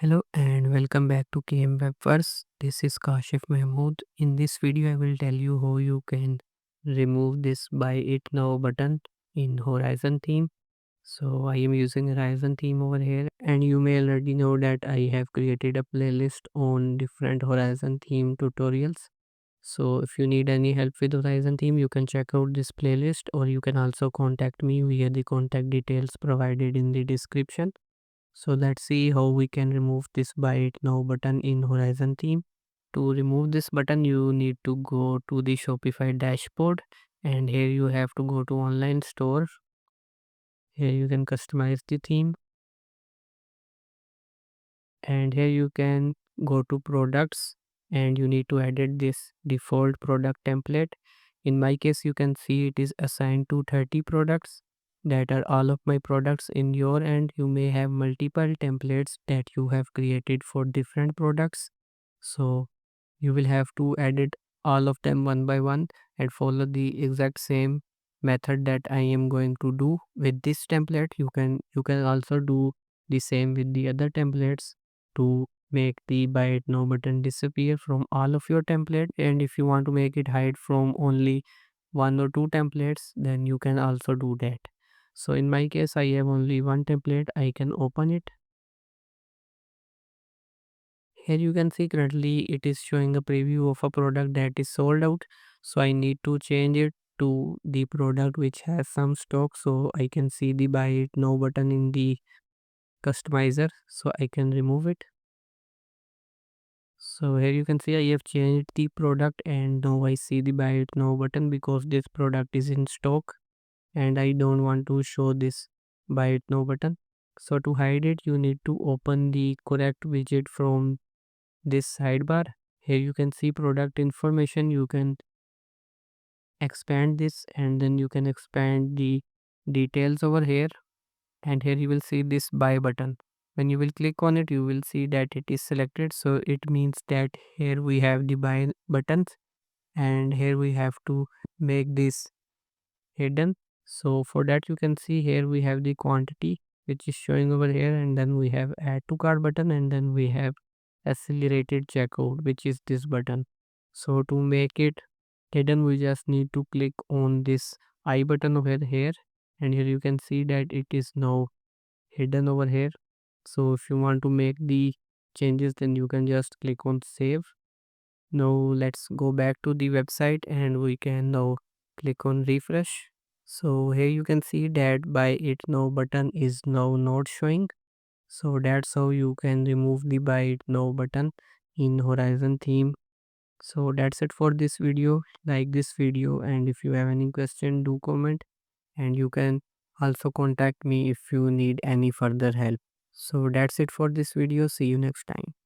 Hello and welcome back to KM Webverse. This is Kashif Mahmood. In this video, I will tell you how you can remove this Buy It Now button in Horizon theme. So I am using Horizon theme over here, and you may already know that I have created a playlist on different Horizon theme tutorials. So if you need any help with Horizon theme, you can check out this playlist, or you can also contact me via the contact details provided in the description. So let's see how we can remove this Buy It Now button in Horizon theme. To remove this button, you need to go to the Shopify dashboard, and here you have to go to online store. Here you can customize the theme, and here you can go to products, and you need to edit this default product template. In my case, you can see it is assigned to 30 products. That are all of my products. In your end, you may have multiple templates that you have created for different products. So you will have to edit all of them one by one and follow the exact same method that I am going to do with this template. You can also do the same with the other templates to make the Buy It Now button disappear from all of your template. And if you want to make it hide from only one or two templates, then you can also do that. So in my case, I have only one template. I can open it. Here you can see currently it is showing a preview of a product that is sold out. So I need to change it to the product which has some stock, so I can see the Buy It Now button in the customizer. So I can remove it. So here you can see I have changed the product, and now I see the Buy It Now button because this product is in stock and I don't want to show this Buy It Now button. So to hide it, you need to open the correct widget from this sidebar. Here you can see product information. You can expand this, and then you can expand the details over here, and here you will see this buy button. When you will click on it, you will see that it is selected, so it means that here we have the buy buttons, and here we have to make this hidden. So for that, you can see here we have the quantity which is showing over here, and then we have add to cart button, and then we have accelerated checkout, which is this button. So to make it hidden, we just need to click on this I button over here, and here you can see that it is now hidden over here. So if you want to make the changes, then you can just click on save. Now let's go back to the website, and we can now click on refresh. So here you can see that Buy It Now button is now not showing. So that's how you can remove the Buy It Now button in Horizon theme. So that's it for this video. Like this video, and if you have any question, do comment, and you can also contact me if you need any further help. So that's it for this video. See you next time.